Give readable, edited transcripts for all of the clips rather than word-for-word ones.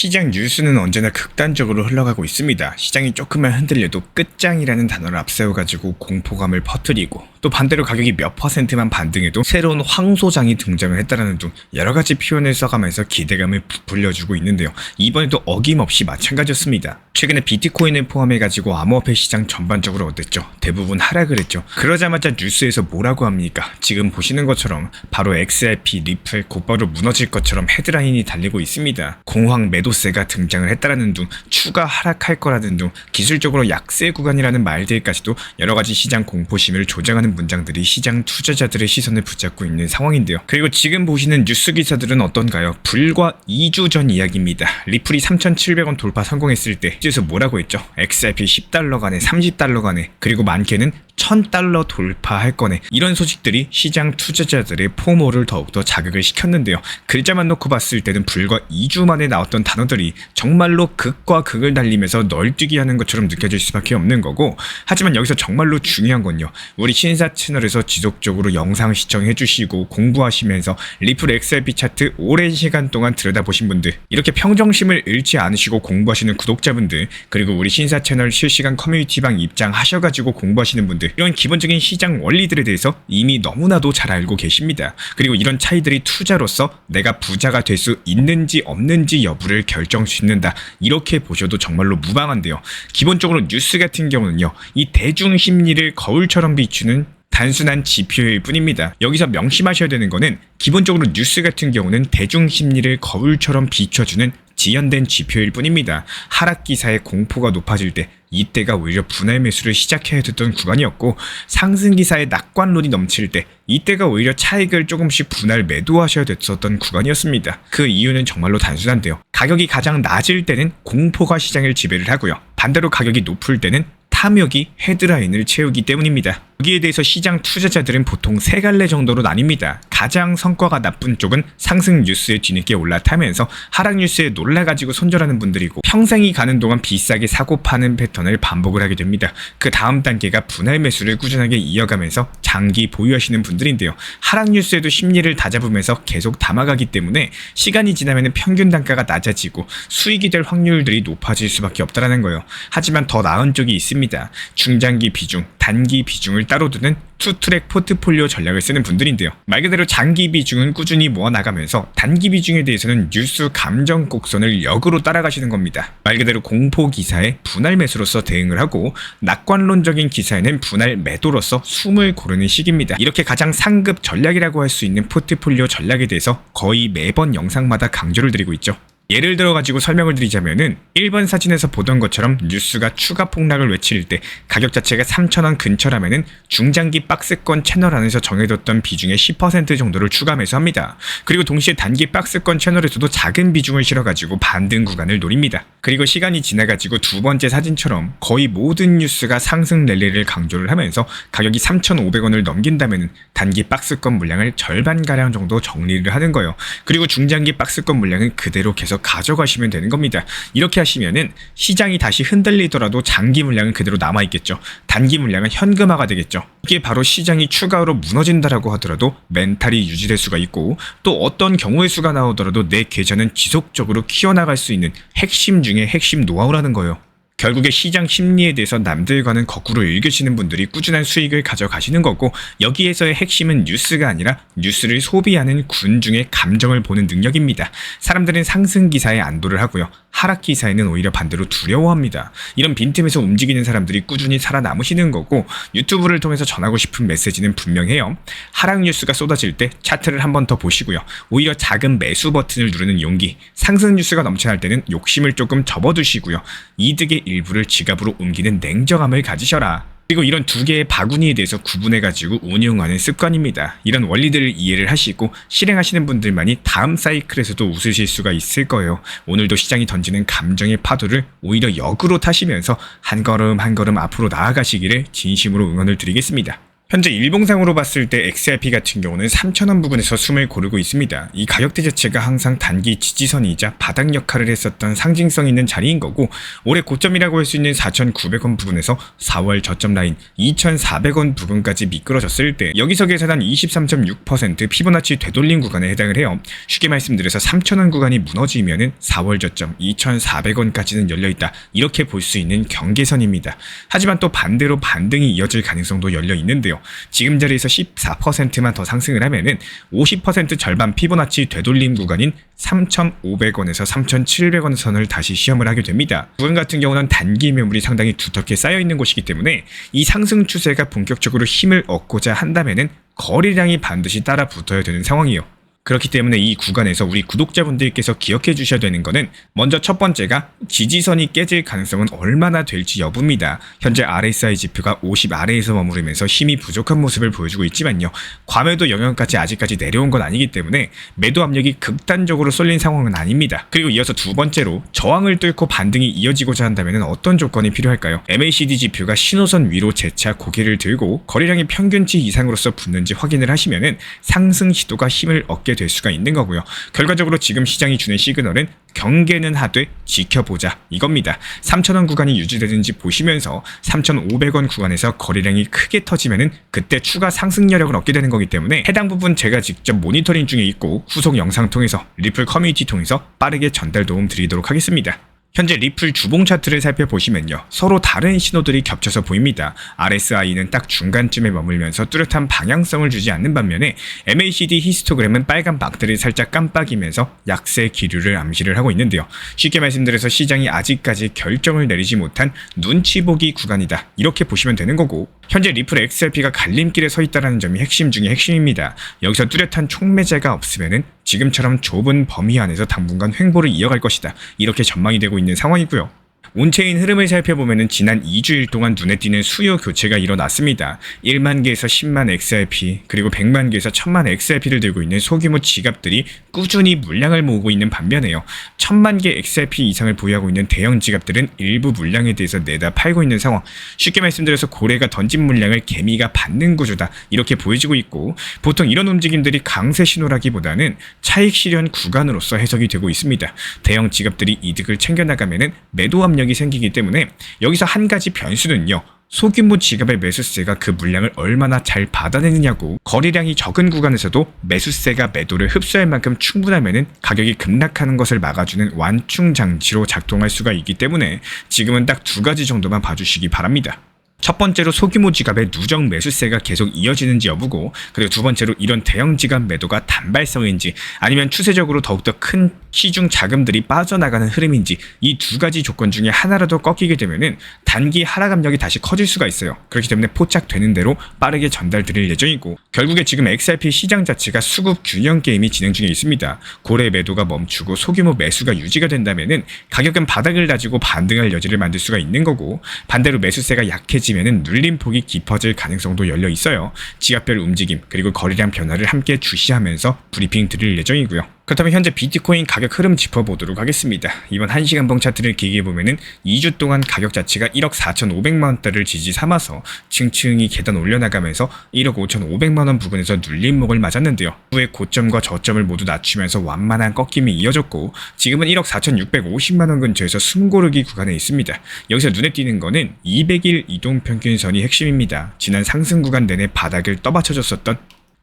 시장 뉴스는 언제나 극단적으로 흘러가고 있습니다. 시장이 조금만 흔들려도 끝장이라는 단어를 앞세워가지고 공포감을 퍼뜨리고, 또 반대로 가격이 몇 퍼센트만 반등해도 새로운 황소장이 등장을 했다라는 등 여러가지 표현을 써가면서 기대감을 부풀려주고 있는데요. 이번에도 어김없이 마찬가지였습니다. 최근에 비트코인을 포함해가지고 암호화폐 시장 전반적으로 어땠죠? 대부분 하락을 했죠. 그러자마자 뉴스에서 뭐라고 합니까? 지금 보시는 것처럼 바로 XRP, 리플 곧바로 무너질 것처럼 헤드라인이 달리고 있습니다. 공황 매도세가 등장을 했다라는 등, 추가 하락할 거라는 등, 기술적으로 약세 구간이라는 말들까지도 여러가지 시장 공포심을 조장하는 문장들이 시장 투자자들의 시선을 붙잡고 있는 상황인데요. 그리고 지금 보시는 뉴스 기사들은 어떤가요? 불과 2주 전 이야기입니다. 리플이 3,700원 돌파 성공했을 때 뉴스에서 뭐라고 했죠? XRP 10달러 간에 30달러 간에, 그리고 많게는 1000달러 돌파할 거네. 이런 소식들이 시장 투자자들의 포모를 더욱더 자극을 시켰는데요. 글자만 놓고 봤을 때는 불과 2주 만에 나왔던 단어들이 정말로 극과 극을 달리면서 널뛰기 하는 것처럼 느껴질 수밖에 없는 거고, 하지만 여기서 정말로 중요한 건요, 우리 신사 채널에서 지속적으로 영상 시청해주시고 공부하시면서 리플 XRP 차트 오랜 시간 동안 들여다보신 분들, 이렇게 평정심을 잃지 않으시고 공부하시는 구독자분들, 그리고 우리 신사 채널 실시간 커뮤니티방 입장하셔가지고 공부하시는 분들, 이런 기본적인 시장 원리들에 대해서 이미 너무나도 잘 알고 계십니다. 그리고 이런 차이들이 투자로서 내가 부자가 될 수 있는지 없는지 여부를 결정짓는다, 이렇게 보셔도 정말로 무방한데요. 기본적으로 뉴스 같은 경우는요, 이 대중 심리를 거울처럼 비추는 단순한 지표일 뿐입니다. 여기서 명심하셔야 되는 거는, 기본적으로 뉴스 같은 경우는 대중 심리를 거울처럼 비춰주는 지연된 지표일 뿐입니다. 하락 기사의 공포가 높아질 때 이때가 오히려 분할 매수를 시작해야 됐던 구간이었고, 상승 기사의 낙관론이 넘칠 때 이때가 오히려 차익을 조금씩 분할 매도하셔야 됐었던 구간이었습니다. 그 이유는 정말로 단순한데요. 가격이 가장 낮을 때는 공포가 시장을 지배를 하고요, 반대로 가격이 높을 때는 탐욕이 헤드라인을 채우기 때문입니다. 여기에 대해서 시장 투자자들은 보통 세 갈래 정도로 나뉩니다. 가장 성과가 나쁜 쪽은 상승 뉴스에 뒤늦게 올라타면서 하락 뉴스에 놀라가지고 손절하는 분들이고, 평생이 가는 동안 비싸게 사고 파는 패턴을 반복을 하게 됩니다. 그 다음 단계가 분할 매수를 꾸준하게 이어가면서 장기 보유하시는 분들인데요. 하락 뉴스에도 심리를 다잡으면서 계속 담아가기 때문에 시간이 지나면 평균 단가가 낮아지고 수익이 될 확률들이 높아질 수밖에 없다는 거예요. 하지만 더 나은 쪽이 있습니다. 중장기 비중, 단기 비중을 따로 두는 투트랙 포트폴리오 전략을 쓰는 분들인데요. 말 그대로 장기 비중은 꾸준히 모아나가면서 단기 비중에 대해서는 뉴스 감정 곡선을 역으로 따라가시는 겁니다. 말 그대로 공포 기사에 분할 매수로서 대응을 하고, 낙관론적인 기사에는 분할 매도로서 숨을 고르는 시기입니다. 이렇게 가장 상급 전략이라고 할 수 있는 포트폴리오 전략에 대해서 거의 매번 영상마다 강조를 드리고 있죠. 예를 들어 가지고 설명을 드리자면은, 1번 사진에서 보던 것처럼 뉴스가 추가 폭락을 외칠 때 가격 자체가 3,000원 근처라면은 중장기 박스권 채널 안에서 정해뒀던 비중의 10% 정도를 추가 매수합니다. 그리고 동시에 단기 박스권 채널에서도 작은 비중을 실어가지고 반등 구간을 노립니다. 그리고 시간이 지나가지고 두 번째 사진처럼 거의 모든 뉴스가 상승 랠리를 강조를 하면서 가격이 3,500원을 넘긴다면은 단기 박스권 물량을 절반가량 정도 정리를 하는 거예요. 그리고 중장기 박스권 물량은 그대로 계속 가져가시면 되는 겁니다. 이렇게 하시면은 시장이 다시 흔들리더라도 장기 물량은 그대로 남아있겠죠. 단기 물량은 현금화가 되겠죠. 이게 바로 시장이 추가로 무너진다라고 하더라도 멘탈이 유지될 수가 있고, 또 어떤 경우의 수가 나오더라도 내 계좌는 지속적으로 키워나갈 수 있는 핵심 중에 핵심 노하우라는 거예요. 결국에 시장 심리에 대해서 남들과는 거꾸로 읽으시는 분들이 꾸준한 수익을 가져가시는 거고, 여기에서의 핵심은 뉴스가 아니라 뉴스를 소비하는 군중의 감정을 보는 능력입니다. 사람들은 상승 기사에 안도를 하고요, 하락 기사에는 오히려 반대로 두려워합니다. 이런 빈틈에서 움직이는 사람들이 꾸준히 살아남으시는 거고, 유튜브를 통해서 전하고 싶은 메시지는 분명해요. 하락 뉴스가 쏟아질 때 차트를 한 번 더 보시고요, 오히려 작은 매수 버튼을 누르는 용기, 상승 뉴스가 넘쳐날 때는 욕심을 조금 접어두시고요, 이득의 일부를 지갑으로 옮기는 냉정함을 가지셔라. 그리고 이런 두 개의 바구니에 대해서 구분해가지고 운용하는 습관입니다. 이런 원리들을 이해를 하시고 실행하시는 분들만이 다음 사이클에서도 웃으실 수가 있을 거예요. 오늘도 시장이 던지는 감정의 파도를 오히려 역으로 타시면서 한 걸음 한 걸음 앞으로 나아가시기를 진심으로 응원을 드리겠습니다. 현재 일봉상으로 봤을 때 XRP 같은 경우는 3,000원 부근에서 숨을 고르고 있습니다. 이 가격대 자체가 항상 단기 지지선이자 바닥 역할을 했었던 상징성 있는 자리인 거고, 올해 고점이라고 할 수 있는 4,900원 부근에서 4월 저점 라인 2,400원 부근까지 미끄러졌을 때 여기서 계산한 23.6% 피보나치 되돌림 구간에 해당을 해요. 쉽게 말씀드려서 3,000원 구간이 무너지면은 4월 저점 2,400원까지는 열려있다, 이렇게 볼 수 있는 경계선입니다. 하지만 또 반대로 반등이 이어질 가능성도 열려 있는데요. 지금 자리에서 14%만 더 상승을 하면은 50% 절반 피보나치 되돌림 구간인 3,500원에서 3,700원 선을 다시 시험을 하게 됩니다. 부근 같은 경우는 단기 매물이 상당히 두텁게 쌓여 있는 곳이기 때문에 이 상승 추세가 본격적으로 힘을 얻고자 한다면은 거래량이 반드시 따라 붙어야 되는 상황이에요. 그렇기 때문에 이 구간에서 우리 구독자분들께서 기억해 주셔야 되는 거는, 먼저 첫 번째가 지지선이 깨질 가능성은 얼마나 될지 여부입니다. 현재 RSI 지표가 50 아래에서 머무르면서 힘이 부족한 모습을 보여주고 있지만요, 과매도 영역까지 아직까지 내려온 건 아니기 때문에 매도 압력이 극단적으로 쏠린 상황은 아닙니다. 그리고 이어서 두 번째로 저항을 뚫고 반등이 이어지고자 한다면 어떤 조건이 필요할까요? MACD 지표가 신호선 위로 재차 고개를 들고 거래량이 평균치 이상으로서 붙는지 확인을 하시면은 상승 시도가 힘을 얻게 될 수가 있는 거고요. 결과적으로 지금 시장이 주는 시그널은 경계는 하되 지켜보자, 이겁니다. 3,000원 구간이 유지되는지 보시면서 3,500원 구간에서 거래량이 크게 터지면은 그때 추가 상승 여력을 얻게 되는 거기 때문에 해당 부분 제가 직접 모니터링 중에 있고 후속 영상 통해서 리플 커뮤니티 통해서 빠르게 전달 도움 드리도록 하겠습니다. 현재 리플 주봉 차트를 살펴보시면요, 서로 다른 신호들이 겹쳐서 보입니다. RSI는 딱 중간쯤에 머물면서 뚜렷한 방향성을 주지 않는 반면에 MACD 히스토그램은 빨간 박들이 살짝 깜빡이면서 약세 기류를 암시를 하고 있는데요. 쉽게 말씀드려서 시장이 아직까지 결정을 내리지 못한 눈치 보기 구간이다, 이렇게 보시면 되는 거고, 현재 리플 XRP가 갈림길에 서 있다는 점이 핵심 중에 핵심입니다. 여기서 뚜렷한 촉매제가 없으면은 지금처럼 좁은 범위 안에서 당분간 횡보를 이어갈 것이다, 이렇게 전망이 되고 있는 상황이고요. 온체인 흐름을 살펴보면 지난 2주일 동안 눈에 띄는 수요 교체가 일어났습니다. 1만 개에서 10만 XRP, 그리고 100만 개에서 1000만 XRP를 들고 있는 소규모 지갑들이 꾸준히 물량을 모으고 있는 반면에요, 1000만 개 XRP 이상을 보유하고 있는 대형 지갑들은 일부 물량에 대해서 내다 팔고 있는 상황. 쉽게 말씀드려서 고래가 던진 물량을 개미가 받는 구조다, 이렇게 보여지고 있고, 보통 이런 움직임들이 강세 신호라기보다는 차익 실현 구간으로서 해석이 되고 있습니다. 대형 지갑들이 이득을 챙겨나가면은 매도 압력이 생기기 때문에 여기서 한 가지 변수는요, 소규모 지갑의 매수세가 그 물량을 얼마나 잘 받아내느냐고. 거래량이 적은 구간에서도 매수세가 매도를 흡수할 만큼 충분하면은 가격이 급락하는 것을 막아주는 완충 장치로 작동할 수가 있기 때문에 지금은 딱 두 가지 정도만 봐주시기 바랍니다. 첫 번째로 소규모 지갑의 누적 매수세가 계속 이어지는지 여부고, 그리고 두 번째로 이런 대형 지갑 매도가 단발성인지 아니면 추세적으로 더욱더 큰 시중 자금들이 빠져나가는 흐름인지, 이 두 가지 조건 중에 하나라도 꺾이게 되면은 단기 하락 압력이 다시 커질 수가 있어요. 그렇기 때문에 포착되는 대로 빠르게 전달 드릴 예정이고, 결국에 지금 XRP 시장 자체가 수급 균형 게임이 진행 중에 있습니다. 고래 매도가 멈추고 소규모 매수가 유지가 된다면은 가격은 바닥을 다지고 반등할 여지를 만들 수가 있는 거고, 반대로 매수세가 약해지 면은 눌림폭이 깊어질 가능성도 열려 있어요. 지갑별 움직임 그리고 거래량 변화를 함께 주시하면서 브리핑 드릴 예정이고요. 그렇다면 현재 비트코인 가격 흐름 짚어보도록 하겠습니다. 이번 1시간 봉 차트를 길게 보면은 2주 동안 가격 자체가 1억 4,500만 원대를 지지 삼아서 층층이 계단 올려나가면서 1억 5,500만 원 부근에서 눌림목을 맞았는데요. 후에 고점과 저점을 모두 낮추면서 완만한 꺾임이 이어졌고, 지금은 1억 4,650만 원 근처에서 숨고르기 구간에 있습니다. 여기서 눈에 띄는 거는 200일 이동평균선이 핵심입니다. 지난 상승 구간 내내 바닥을 떠받쳐줬었던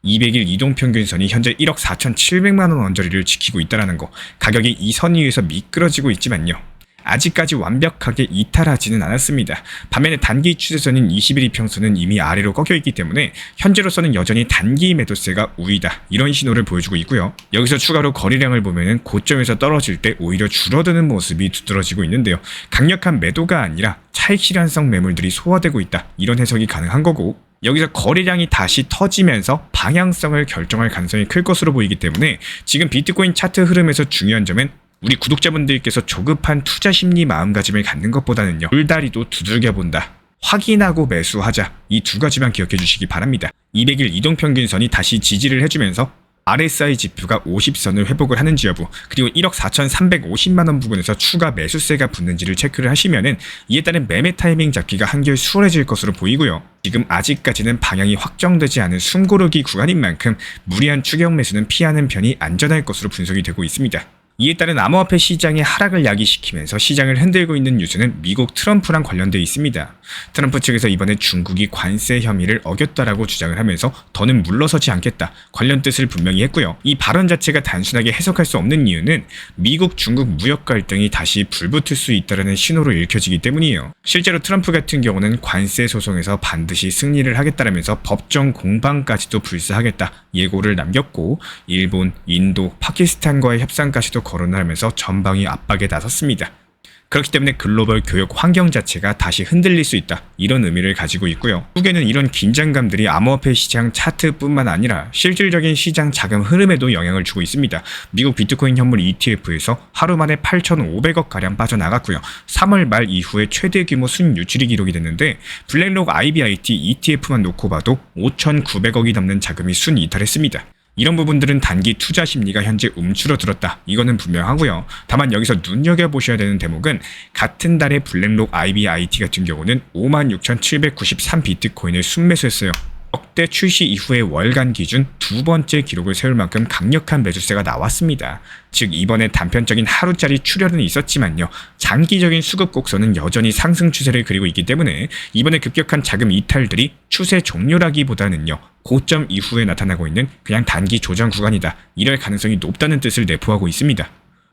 200일 이동평균선이 현재 1억 4,700만 원 언저리를 지키고 있다는 거. 가격이 이 선 위에서 미끄러지고 있지만요, 아직까지 완벽하게 이탈하지는 않았습니다. 반면에 단기 추세선인 21 이평선은 이미 아래로 꺾여 있기 때문에 현재로서는 여전히 단기 매도세가 우위다, 이런 신호를 보여주고 있고요. 여기서 추가로 거래량을 보면은 고점에서 떨어질 때 오히려 줄어드는 모습이 두드러지고 있는데요. 강력한 매도가 아니라 차익 실현성 매물들이 소화되고 있다, 이런 해석이 가능한 거고, 여기서 거래량이 다시 터지면서 방향성을 결정할 가능성이 클 것으로 보이기 때문에 지금 비트코인 차트 흐름에서 중요한 점은 우리 구독자분들께서 조급한 투자 심리 마음가짐을 갖는 것보다는요, 돌다리도 두들겨본다, 확인하고 매수하자, 이 두 가지만 기억해 주시기 바랍니다. 200일 이동평균선이 다시 지지를 해주면서 RSI 지표가 50선을 회복을 하는지 여부, 그리고 1억 4,350만원 부근에서 추가 매수세가 붙는지를 체크를 하시면은 이에 따른 매매 타이밍 잡기가 한결 수월해질 것으로 보이고요. 지금 아직까지는 방향이 확정되지 않은 숨고르기 구간인 만큼 무리한 추격 매수는 피하는 편이 안전할 것으로 분석이 되고 있습니다. 이에 따른 암호화폐 시장의 하락을 야기시키면서 시장을 흔들고 있는 뉴스는 미국 트럼프랑 관련되어 있습니다. 트럼프 측에서 이번에 중국이 관세 혐의를 어겼다라고 주장을 하면서 더는 물러서지 않겠다, 관련 뜻을 분명히 했고요. 이 발언 자체가 단순하게 해석할 수 없는 이유는 미국 중국 무역 갈등이 다시 불붙을 수 있다는 신호로 읽혀지기 때문이에요. 실제로 트럼프 같은 경우는 관세 소송에서 반드시 승리를 하겠다라면서 법정 공방까지도 불사하겠다 예고를 남겼고, 일본, 인도, 파키스탄과의 협상까지도 거론을 하면서 전방위 압박에 나섰습니다. 그렇기 때문에 글로벌 교역 환경 자체가 다시 흔들릴 수 있다, 이런 의미를 가지고 있고요. 후계는 이런 긴장감들이 암호화폐 시장 차트뿐만 아니라 실질적인 시장 자금 흐름에도 영향을 주고 있습니다. 미국 비트코인 현물 ETF에서 하루 만에 8,500억가량 빠져나갔고요. 3월 말 이후에 최대 규모 순유출이 기록이 됐는데, 블랙록 IBIT ETF만 놓고 봐도 5,900억이 넘는 자금이 순이탈했습니다. 이런 부분들은 단기 투자 심리가 현재 움츠러들었다, 이거는 분명하고요. 다만 여기서 눈여겨보셔야 되는 대목은 같은 달에 블랙록 IBIT 같은 경우는 56,793 비트코인을 순매수했어요. 역대 출시 이후의 월간 기준 두 번째 기록을 세울 만큼 강력한 매수세가 나왔습니다. 즉 이번에 단편적인 하루짜리 출혈은 있었지만요, 장기적인 수급 곡선은 여전히 상승 추세를 그리고 있기 때문에 이번에 급격한 자금 이탈들이 추세 종료라기보다는요, 고점 이후에 나타나고 있는 그냥 단기 조정 구간이다, 이럴 가능성이 높다는 뜻을 내포하고 있습니다.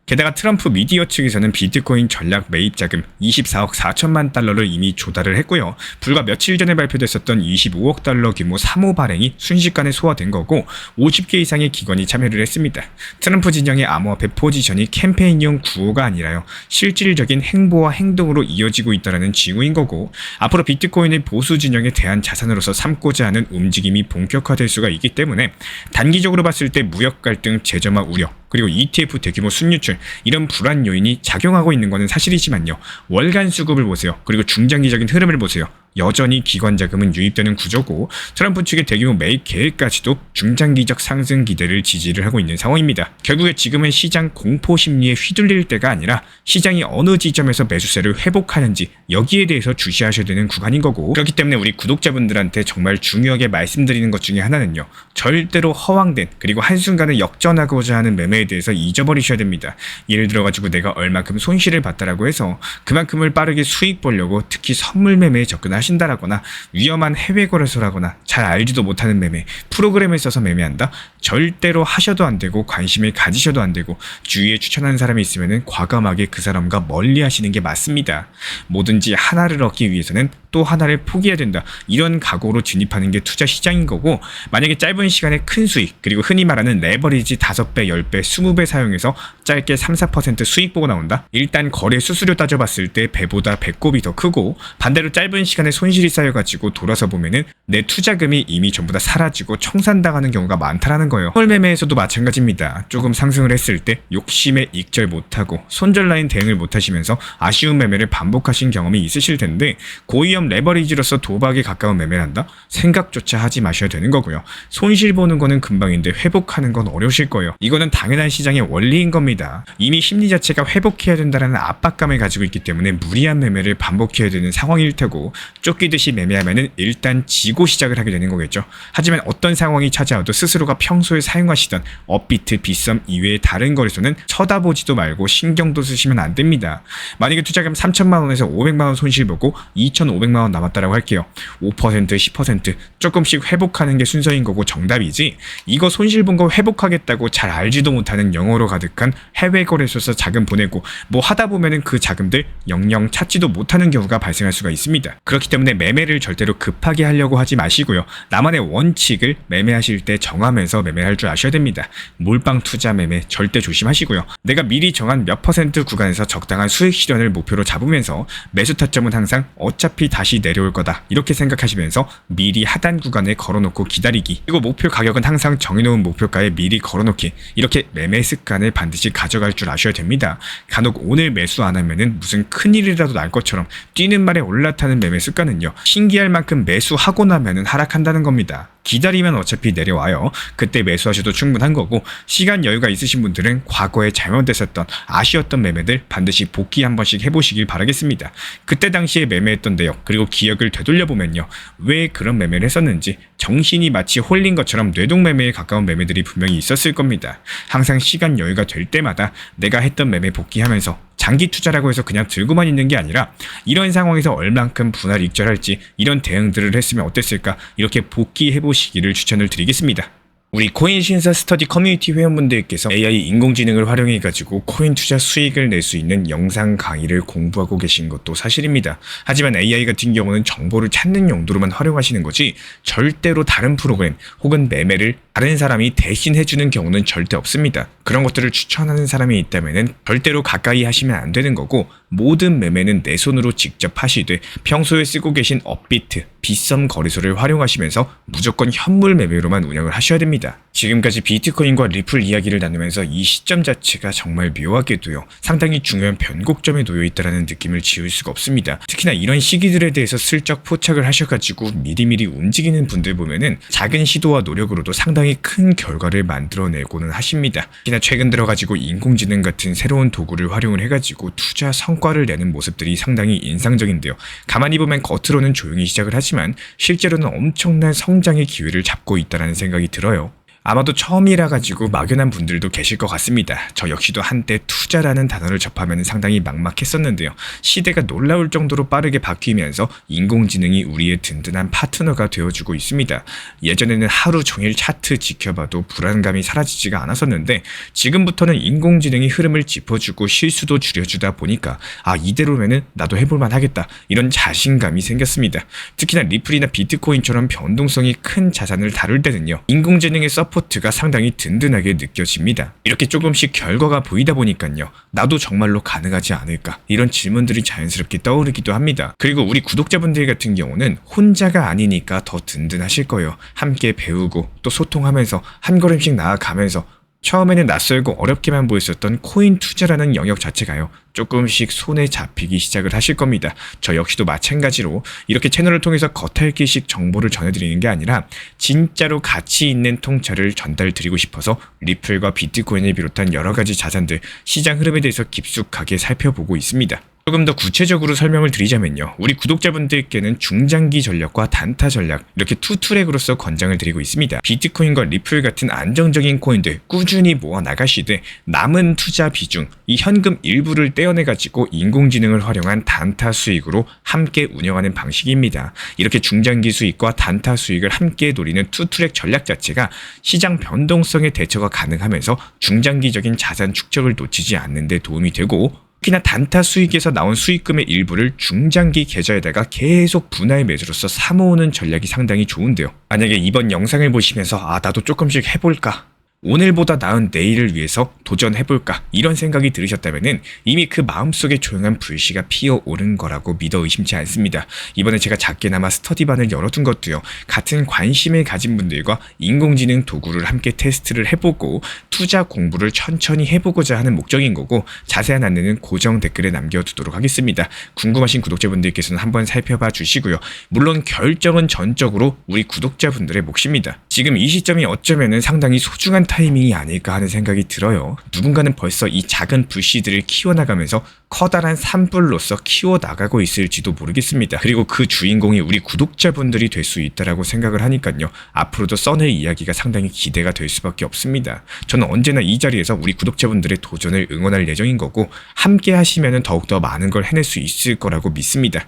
게다가 트럼프 미디어 측에서는 비트코인 전략 매입 자금 24억 4천만 달러를 이미 조달을 했고요. 불과 며칠 전에 발표됐었던 25억 달러 규모 3호 발행이 순식간에 소화된 거고, 50개 이상의 기관이 참여를 했습니다. 트럼프 진영의 암호화폐 포지션이 캠페인용 구호가 아니라요, 실질적인 행보와 행동으로 이어지고 있다는 징후인 거고, 앞으로 비트코인을 보수 진영의 대한 자산으로서 삼고자 하는 움직임이 본격화될 수가 있기 때문에 단기적으로 봤을 때 무역 갈등 재점화 우려, 그리고 ETF 대규모 순유출, 이런 불안 요인이 작용하고 있는 것은 사실이지만요, 월간 수급을 보세요. 그리고 중장기적인 흐름을 보세요. 여전히 기관 자금은 유입되는 구조고, 트럼프 측의 대규모 매입 계획까지도 중장기적 상승 기대를 지지를 하고 있는 상황입니다. 결국에 지금은 시장 공포 심리에 휘둘릴 때가 아니라 시장이 어느 지점에서 매수세를 회복하는지, 여기에 대해서 주시하셔야 되는 구간인 거고, 그렇기 때문에 우리 구독자분들한테 정말 중요하게 말씀드리는 것 중에 하나는요, 절대로 허황된 그리고 한순간에 역전하고자 하는 매매에 대해서 잊어버리셔야 됩니다. 예를 들어가지고 내가 얼마큼 손실을 봤다라고 해서 그만큼을 빠르게 수익 보려고 특히 선물 매매에 접근하신다라거나 위험한 해외 거래소라거나 잘 알지도 못하는 매매, 프로그램을 써서 매매한다? 절대로 하셔도 안 되고 관심을 가지셔도 안 되고, 주위에 추천하는 사람이 있으면 과감하게 그 사람과 멀리 하시는 게 맞습니다. 뭐든지 하나를 얻기 위해서는 또 하나를 포기해야 된다, 이런 각오로 진입하는 게 투자 시장인 거고, 만약에 짧은 시간에 큰 수익, 그리고 흔히 말하는 레버리지 5배, 10배, 20배 사용해서 짧게 3-4% 수익 보고 나온다? 일단 거래 수수료 따져봤을 때 배보다 배꼽이 더 크고, 반대로 짧은 시간에 손실이 쌓여가지고 돌아서 보면은 내 투자금이 이미 전부 다 사라지고 청산당하는 경우가 많다라는 거예요. 선물 매매에서도 마찬가지입니다. 조금 상승을 했을 때 욕심에 익절 못하고 손절 라인 대응을 못하시면서 아쉬운 매매를 반복하신 경험이 있으실 텐데, 고위험 레버리지로서 도박에 가까운 매매를 한다? 생각조차 하지 마셔야 되는 거고요. 손실 보는 거는 금방인데 회복하는 건 어려우실 거예요. 이거는 당연한 시장의 원리인 겁니다. 이미 심리 자체가 회복해야 된다는 압박감을 가지고 있기 때문에 무리한 매매를 반복해야 되는 상황일 테고, 쫓기듯이 매매하면은 일단 지고 시작을 하게 되는 거겠죠. 하지만 어떤 상황이 찾아와도 스스로가 평소에 사용하시던 업비트, 빗썸 이외의 다른 거래소는 쳐다보지도 말고 신경도 쓰시면 안 됩니다. 만약에 투자금 3천만 원에서 500만 원 손실 보고 2,500만 원 남았다라고 할게요. 5%, 10% 조금씩 회복하는 게 순서인 거고 정답이지, 이거 손실 본 거 회복하겠다고 잘 알지도 못하는 영어로 가득한 해외 거래소에서 자금 보내고 뭐 하다 보면은 그 자금들 영영 찾지도 못하는 경우가 발생할 수가 있습니다. 그렇기 때문에 매매를 절대로 급하게 하려고 하지 마시고요. 나만의 원칙을 매매하실 때 정하면서 매매할 줄 아셔야 됩니다. 몰빵 투자 매매 절대 조심하시고요. 내가 미리 정한 몇 퍼센트 구간에서 적당한 수익 실현을 목표로 잡으면서 매수 타점은 항상 어차피 다시 내려올 거다, 이렇게 생각하시면서 미리 하단 구간에 걸어놓고 기다리기, 그리고 목표 가격은 항상 정해놓은 목표가에 미리 걸어놓기, 이렇게 매매 습관을 반드시 가져갈 줄 아셔야 됩니다. 간혹 오늘 매수 안 하면은 무슨 큰일이라도 날 것처럼 뛰는 말에 올라타는 매매 습관은요, 신기할 만큼 매수하고 나면은 하락한다는 겁니다. 기다리면 어차피 내려와요. 그때 매수하셔도 충분한 거고, 시간 여유가 있으신 분들은 과거에 잘못됐었던 아쉬웠던 매매들 반드시 복귀 한 번씩 해보시길 바라겠습니다. 그때 당시에 매매했던 내역 그리고 기억을 되돌려보면요, 왜 그런 매매를 했었는지 정신이 마치 홀린 것처럼 뇌동매매에 가까운 매매들이 분명히 있었을 겁니다. 항상 시간 여유가 될 때마다 내가 했던 매매 복귀하면서 장기 투자라고 해서 그냥 들고만 있는 게 아니라 이런 상황에서 얼만큼 분할 익절할지 이런 대응들을 했으면 어땠을까, 이렇게 복귀해보시기를 추천을 드리겠습니다. 우리 코인 신사 스터디 커뮤니티 회원분들께서 AI 인공지능을 활용해가지고 코인 투자 수익을 낼 수 있는 영상 강의를 공부하고 계신 것도 사실입니다. 하지만 AI 같은 경우는 정보를 찾는 용도로만 활용하시는 거지 절대로 다른 프로그램 혹은 매매를 다른 사람이 대신 해주는 경우는 절대 없습니다. 그런 것들을 추천하는 사람이 있다면 절대로 가까이 하시면 안 되는 거고, 모든 매매는 내 손으로 직접 하시되 평소에 쓰고 계신 업비트, 빗썸 거래소를 활용하시면서 무조건 현물 매매로만 운영을 하셔야 됩니다. 지금까지 비트코인과 리플 이야기를 나누면서 이 시점 자체가 정말 묘하게도요, 상당히 중요한 변곡점에 놓여 있다는 느낌을 지울 수가 없습니다. 특히나 이런 시기들에 대해서 슬쩍 포착을 하셔가지고 미리미리 움직이는 분들 보면은 작은 시도와 노력으로도 상당히 큰 결과를 만들어내고는 하십니다. 특히나 최근 들어가지고 인공지능 같은 새로운 도구를 활용을 해가지고 투자 성과를 내는 모습들이 상당히 인상적인데요. 가만히 보면 겉으로는 조용히 시작을 하지만 실제로는 엄청난 성장의 기회를 잡고 있다는 생각이 들어요. 아마도 처음이라 가지고 막연한 분들도 계실 것 같습니다. 저 역시도 한때 투자라는 단어를 접하면 상당히 막막했었는데요. 시대가 놀라울 정도로 빠르게 바뀌면서 인공지능이 우리의 든든한 파트너가 되어주고 있습니다. 예전에는 하루 종일 차트 지켜봐도 불안감이 사라지지가 않았었는데, 지금부터는 인공지능이 흐름을 짚어주고 실수도 줄여주다 보니까 이대로면은 나도 해볼만 하겠다, 이런 자신감이 생겼습니다. 특히나 리플이나 비트코인처럼 변동성이 큰 자산을 다룰 때는요, 인공지능의 서포트가 상당히 든든하게 느껴집니다. 이렇게 조금씩 결과가 보이다 보니까요, 나도 정말로 가능하지 않을까, 이런 질문들이 자연스럽게 떠오르기도 합니다. 그리고 우리 구독자분들 같은 경우는 혼자가 아니니까 더 든든하실 거예요. 함께 배우고 또 소통하면서 한 걸음씩 나아가면서 처음에는 낯설고 어렵게만 보였었던 코인 투자라는 영역 자체가요, 조금씩 손에 잡히기 시작을 하실 겁니다. 저 역시도 마찬가지로 이렇게 채널을 통해서 겉핥기식 정보를 전해드리는 게 아니라 진짜로 가치 있는 통찰을 전달드리고 싶어서 리플과 비트코인을 비롯한 여러 가지 자산들, 시장 흐름에 대해서 깊숙하게 살펴보고 있습니다. 조금 더 구체적으로 설명을 드리자면요, 우리 구독자분들께는 중장기 전략과 단타 전략, 이렇게 투 트랙으로서 권장을 드리고 있습니다. 비트코인과 리플 같은 안정적인 코인들 꾸준히 모아 나가시되 남은 투자 비중, 이 현금 일부를 떼어내가지고 인공지능을 활용한 단타 수익으로 함께 운영하는 방식입니다. 이렇게 중장기 수익과 단타 수익을 함께 노리는 투 트랙 전략 자체가 시장 변동성에 대처가 가능하면서 중장기적인 자산 축적을 놓치지 않는 데 도움이 되고, 특히나 단타 수익에서 나온 수익금의 일부를 중장기 계좌에다가 계속 분할 매수로서 사모으는 전략이 상당히 좋은데요. 만약에 이번 영상을 보시면서 나도 조금씩 해볼까, 오늘보다 나은 내일을 위해서 도전해볼까, 이런 생각이 들으셨다면 이미 그 마음속에 조용한 불씨가 피어오른 거라고 믿어 의심치 않습니다. 이번에 제가 작게나마 스터디반을 열어둔 것도요, 같은 관심을 가진 분들과 인공지능 도구를 함께 테스트를 해보고 투자 공부를 천천히 해보고자 하는 목적인 거고, 자세한 안내는 고정 댓글에 남겨두도록 하겠습니다. 궁금하신 구독자분들께서는 한번 살펴봐 주시고요. 물론 결정은 전적으로 우리 구독자분들의 몫입니다. 지금 이 시점이 어쩌면 상당히 소중한 타이밍이 아닐까 하는 생각이 들어요. 누군가는 벌써 이 작은 불씨들을 키워나가면서 커다란 산불로서 키워나가고 있을지도 모르겠습니다. 그리고 그 주인공이 우리 구독자분들이 될 수 있다라고 생각을 하니까요, 앞으로도 써낼 이야기가 상당히 기대가 될 수밖에 없습니다. 저는 언제나 이 자리에서 우리 구독자분들의 도전을 응원할 예정인 거고, 함께 하시면 더욱더 많은 걸 해낼 수 있을 거라고 믿습니다.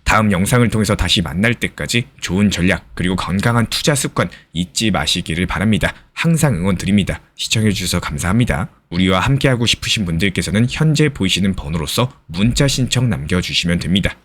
다음 영상을 통해서 다시 만날 때까지 좋은 전략 그리고 건강한 투자 습관 잊지 마시기를 바랍니다. 항상 응원 드립니다. 시청해주셔서 감사합니다. 우리와 함께하고 싶으신 분들께서는 현재 보이시는 번호로서 문자 신청 남겨주시면 됩니다.